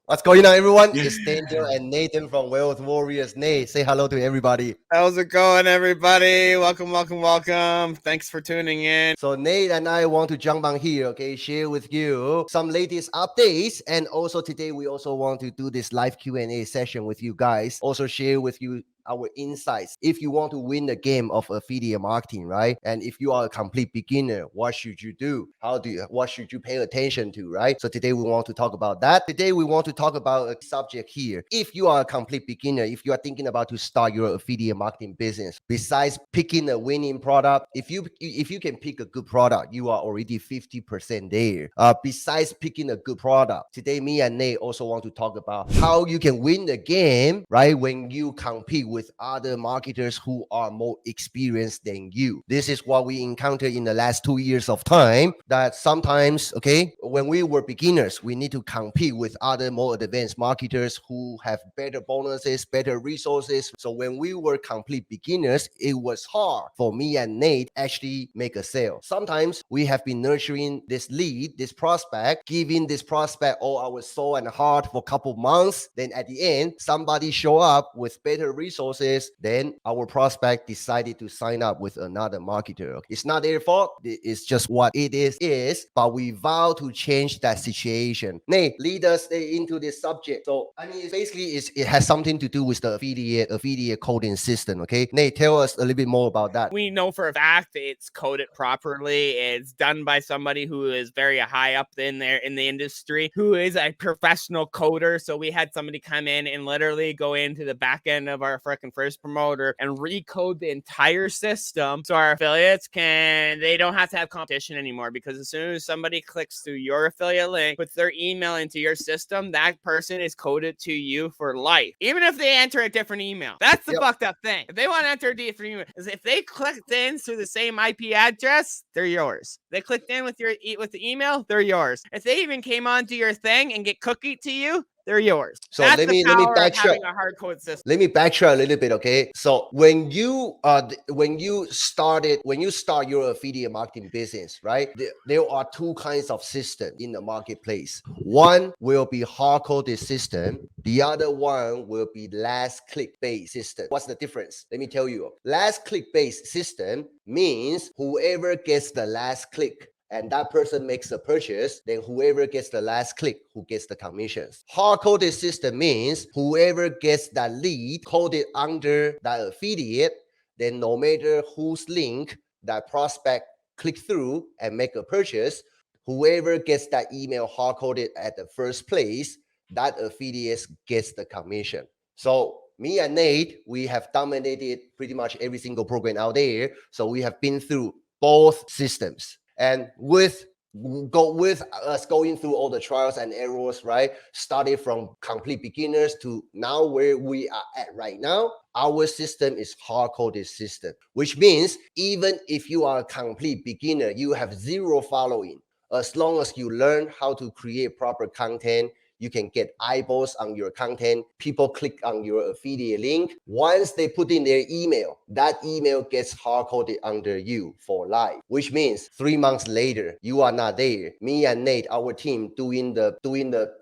What's going on, everyone? It's Daniel and Nathan from Wealth Warriors. Nate, say hello to everybody. How's it going, everybody? Welcome. Thanks for tuning in. So Nate and I want to jump on here, okay, share with you some latest updates. And also today, we also want to do this live Q&A session with you guys. Also share with you our insights. If you want to win the game of affiliate marketing, right? And if you are a complete beginner, what should you do? What should you pay attention to, right? So today we want to talk about that. Today we want to talk about a subject here. If you are a complete beginner, if you are thinking about to start your affiliate marketing business, besides picking a winning product, if you can pick a good product, you are already 50% there. Besides picking a good product, today me and Nate also want to talk about how you can win the game, right? When you compete with other marketers who are more experienced than you. This is what we encountered in the last 2 years of time, that sometimes, okay, when we were beginners, we need to compete with other more advanced marketers who have better bonuses, better resources. So when we were complete beginners, it was hard for me and Nate actually make a sale. Sometimes we have been nurturing this lead, this prospect, giving this prospect all our soul and heart for a couple months. Then at the end, somebody show up with better resources. Then our prospect decided to sign up with another marketer. It's not their fault. It's just what it is. But we vow to change that situation. Nate, lead us into this subject. So I mean, it has something to do with the affiliate coding system. Okay, Nate, tell us a little bit more about that. We know for a fact it's coded properly. It's done by somebody who is very high up in the industry, who is a professional coder. So we had somebody come in and literally go into the back end of our freaking first promoter and recode the entire system so our affiliates they don't have to have competition anymore, because as soon as somebody clicks through your affiliate link, puts their email into your system, that person is coded to you for life, even if they enter a different email. That's the fucked up thing. If they want to enter a different email, is if they clicked in through the same IP address, they're yours. They clicked in with the email, they're yours. If they even came onto your thing and get cookied to you, they're yours. So that's let me the power of backtrack. having a hard code system. Let me backtrack a little bit, okay? So when you start your affiliate marketing business, right? There are two kinds of system in the marketplace. One will be hard coded system. The other one will be last click based system. What's the difference? Let me tell you. Last click based system means whoever gets the last click and that person makes a purchase, then whoever gets the last click, who gets the commissions. Hard-coded system means whoever gets that lead coded under that affiliate, then no matter whose link that prospect click through and make a purchase, whoever gets that email hard-coded at the first place, that affiliate gets the commission. So me and Nate, we have dominated pretty much every single program out there. So we have been through both systems. And with us going through all the trials and errors, right? Started from complete beginners to now where we are at right now. Our system is hard-coded system, which means even if you are a complete beginner, you have zero following. As long as you learn how to create proper content, you can get eyeballs on your content. People click on your affiliate link. Once they put in their email, that email gets hard-coded under you for life, which means 3 months later, you are not there. Me and Nate, our team, doing the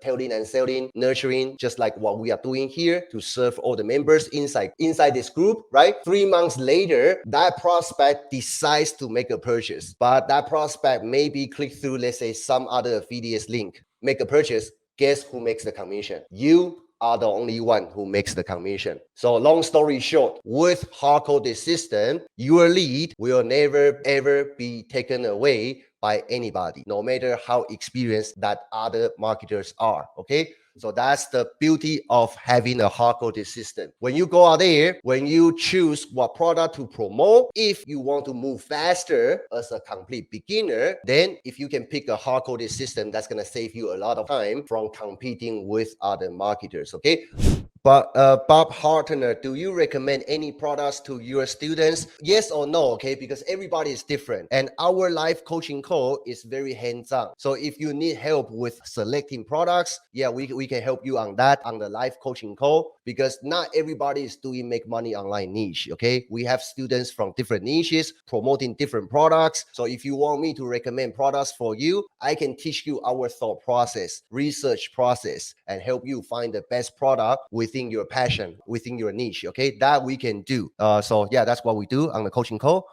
telling and selling, nurturing, just like what we are doing here to serve all the members inside this group, right? 3 months later, that prospect decides to make a purchase, but that prospect maybe click through, let's say, some other affiliate's link, make a purchase. Guess who makes the commission? You are the only one who makes the commission. So long story short, with hard-coded system, your lead will never ever be taken away by anybody, no matter how experienced that other marketers are, okay? So that's the beauty of having a hard-coded system. When you go out there, when you choose what product to promote, if you want to move faster as a complete beginner, then if you can pick a hard-coded system, that's going to save you a lot of time from competing with other marketers, okay? But Bob Hartner, do you recommend any products to your students? Yes or no, okay? Because everybody is different. And our life coaching call is very hands-on. So if you need help with selecting products, yeah, we can help you on that on the life coaching call. because not everybody is doing make money online niche. Okay, we have students from different niches promoting different products. So if you want me to recommend products for you, I can teach you our thought process, research process, and help you find the best product within your passion, within your niche. Okay, that we can do. So yeah, that's what we do on the coaching call.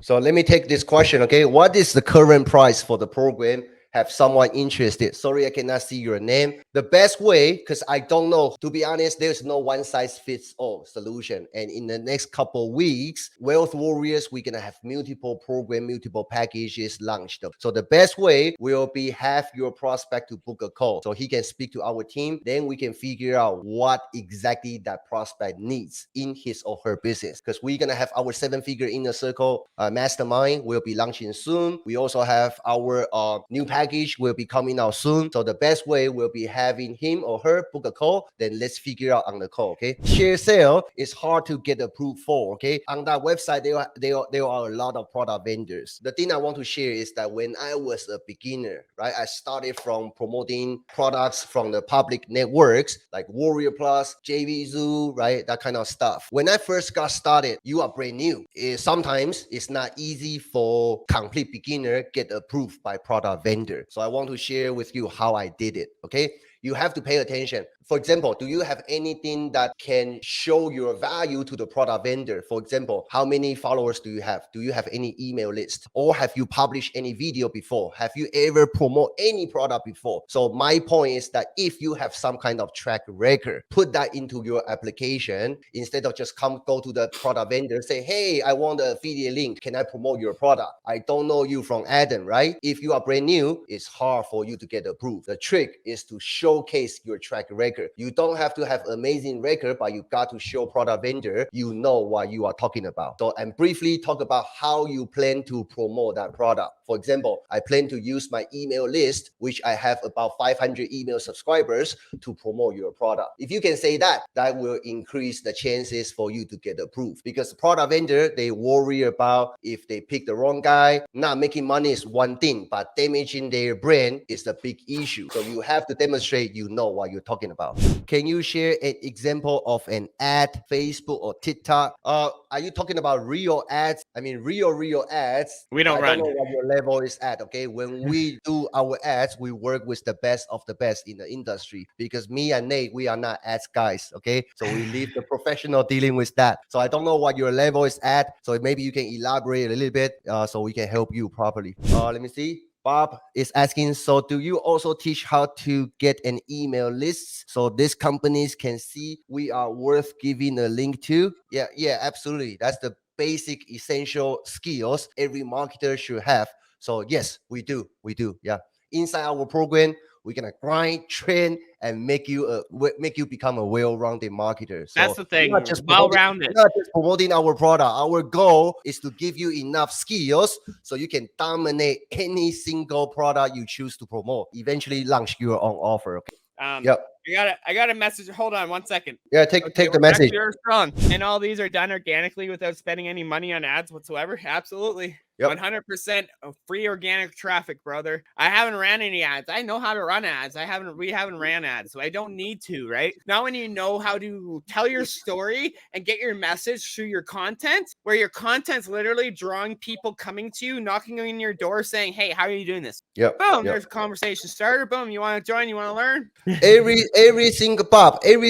So let me take this question. Okay, what is the current price for the program? Have someone interested? Sorry, I cannot see your name. The best way, because I don't know, to be honest, there's no one size fits all solution. And in the next couple weeks, Wealth Warriors, we're gonna have multiple program, multiple packages launched. So the best way will be have your prospect to book a call so he can speak to our team. Then we can figure out what exactly that prospect needs in his or her business. Because we're gonna have our 7-figure inner circle mastermind will be launching soon. We also have our new package will be coming out soon. So the best way will be having him or her book a call. Then let's figure out on the call. Okay, share sale is hard to get approved for. Okay, on that website there are a lot of product vendors. The thing I want to share is that when I was a beginner, right, I started from promoting products from the public networks like Warrior Plus, JV Zoo, right, that kind of stuff. When I first got started, you are brand new. Sometimes it's not easy for complete beginner get approved by product vendor. So I want to share with you how I did it. Okay, you have to pay attention. For example, do you have anything that can show your value to the product vendor? For example, how many followers do you have? Do you have any email list? Or have you published any video before? Have you ever promote any product before? So my point is that if you have some kind of track record, put that into your application instead of just go to the product vendor, say, hey, I want an affiliate link. Can I promote your product? I don't know you from Adam, right? If you are brand new, it's hard for you to get approved. The trick is to showcase your track record. You don't have to have amazing record, but you got to show product vendor you know what you are talking about. So, and briefly talk about how you plan to promote that product. For example, I plan to use my email list, which I have about 500 email subscribers, to promote your product. If you can say that, that will increase the chances for you to get approved. Because the product vendor, they worry about if they pick the wrong guy. Not making money is one thing, but damaging their brand is the big issue. So you have to demonstrate you know what you're talking about. Can you share an example of an ad, Facebook or TikTok? Are you talking about real ads? I mean, real ads. We don't I run. don't know what your level is at. Okay, when we do our ads, we work with the best of the best in the industry. Because me and Nate, we are not ads guys. Okay, so we leave the professional dealing with that. So I don't know what your level is at. So maybe you can elaborate a little bit, so we can help you properly. Let me see. Bob is asking, so do you also teach how to get an email list so these companies can see we are worth giving a link to? Yeah, absolutely. That's the basic essential skills every marketer should have. So yes, we do. Yeah. Inside our program, we're gonna grind, train, and make you become a well-rounded marketer. So that's the thing. not just Well-rounded. not just promoting our product. Our goal is to give you enough skills so you can dominate any single product you choose to promote. Eventually, launch your own offer. Okay. Yep. I got a message. Hold on 1 second. Yeah, take the message. You're strong. And all these are done organically without spending any money on ads whatsoever. Absolutely. Yep. 100% free organic traffic, brother. I haven't ran any ads. I know how to run ads. We haven't ran ads, so I don't need to, right? Now when you know how to tell your story and get your message through your content, where your content's literally drawing people coming to you, knocking on your door saying, hey, how are you doing this? Yep. Boom, there's a conversation starter. Boom, you want to join? You want to learn? Every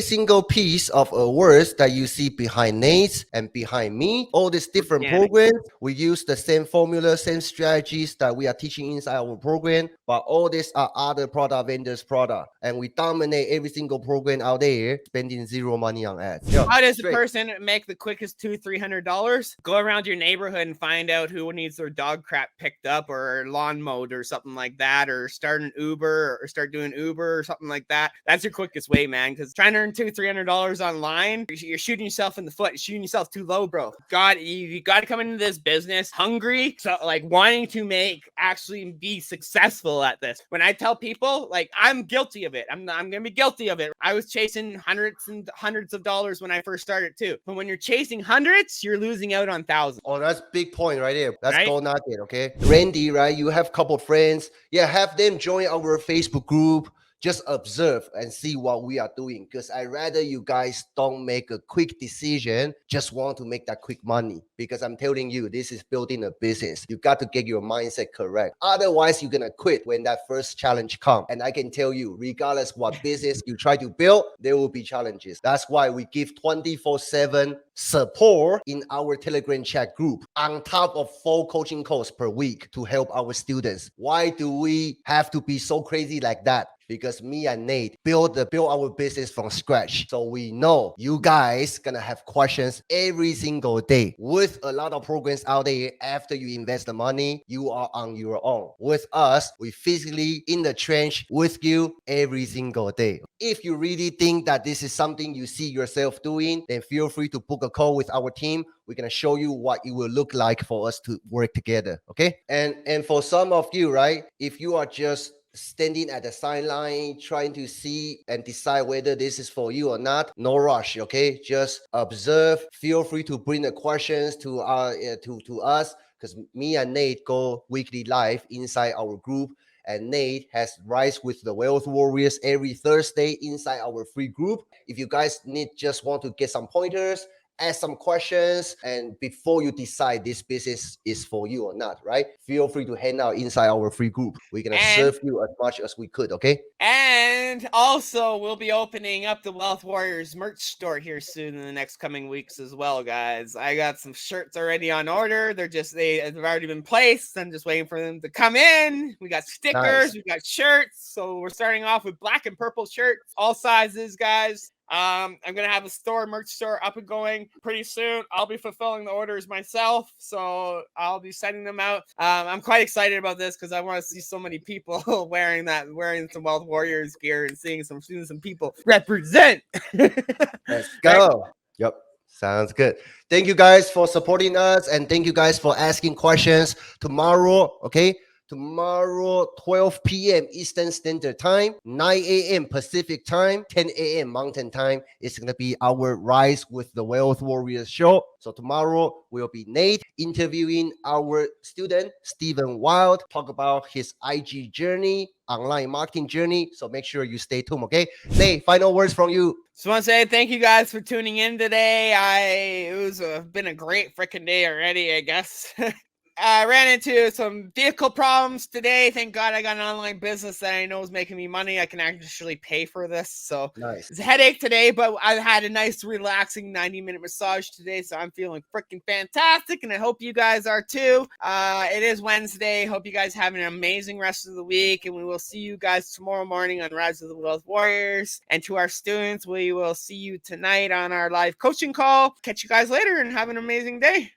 single piece of words that you see behind Nate's and behind me, all these different programs, we use the same formula, same strategies that we are teaching inside our program, but all these are other product vendors' product, and we dominate every single program out there, spending zero money on ads. How does a person make the quickest $200-300? Go around your neighborhood and find out who needs their dog crap picked up or lawn mowed or something like that, or start an Uber or start doing Uber or something like that. That's your quickest way, man, because trying to earn $200-300 online, you're shooting yourself in the foot. You're shooting yourself too low, bro. you got to come into this business hungry, so like wanting to actually be successful at this. When I tell people, like, I'm guilty of it. I'm gonna be guilty of it. I was chasing hundreds and hundreds of dollars when I first started too. But when you're chasing hundreds, you're losing out on thousands. Oh, that's big point right there. That's gold nugget. Okay, Randy, right? You have a couple friends. Yeah, have them join our Facebook group. just observe and see what we are doing, because I rather you guys don't make a quick decision, just want to make that quick money, because I'm telling you, this is building a business. You got to get your mindset correct. Otherwise, you're gonna quit when that first challenge comes. And I can tell you, regardless what business you try to build, there will be challenges. That's why we give 24/7 support in our Telegram chat group, on top of 4 coaching calls per week to help our students. Why do we have to be so crazy like that? Because me and Nate build our business from scratch. So we know you guys gonna have questions every single day. With a lot of programs out there, after you invest the money, you are on your own. With us, we physically in the trench with you every single day. If you really think that this is something you see yourself doing, then feel free to book a call with our team. We're gonna show you what it will look like for us to work together. Okay. And for some of you, right, if you are just standing at the sideline trying to see and decide whether this is for you or not, no rush. Okay, just observe. Feel free to bring the questions to us, because me and Nate go weekly live inside our group, and Nate has Rise with the Wealth Warriors every Thursday inside our free group. If you guys just want to get some pointers, ask some questions, and before you decide this business is for you or not, right? Feel free to hang out inside our free group. We're gonna serve you as much as we could, okay? And also, we'll be opening up the Wealth Warriors merch store here soon in the next coming weeks as well, guys. I got some shirts already on order. They've already been placed. I'm just waiting for them to come in. We got stickers, we got shirts. So we're starting off with black and purple shirts, all sizes, guys. I'm gonna have a merch store up and going pretty soon. I'll be fulfilling the orders myself, so I'll be sending them out. I'm quite excited about this because I want to see so many people wearing some Wealth Warriors gear and seeing some people represent. Let's go. Right? Yep. Sounds good. Thank you guys for supporting us, and thank you guys for asking questions. Tomorrow, okay? Tomorrow, 12 p.m. Eastern Standard Time, 9 a.m. Pacific Time, 10 a.m. Mountain Time. It's going to be our Rise with the Wealth Warriors show. So tomorrow will be Nate interviewing our student, Stephen Wild, talk about his IG journey, online marketing journey. So make sure you stay tuned, okay? Nate, final words from you. Just want to say thank you guys for tuning in today. It was been a great freaking day already, I guess. I ran into some vehicle problems today. Thank God I got an online business that I know is making me money. I can actually pay for this. So nice. It's a headache today, but I had a nice, relaxing 90-minute massage today. So I'm feeling freaking fantastic. And I hope you guys are too. It is Wednesday. Hope you guys have an amazing rest of the week. And we will see you guys tomorrow morning on Rise of the Wealth Warriors. And to our students, we will see you tonight on our live coaching call. Catch you guys later and have an amazing day.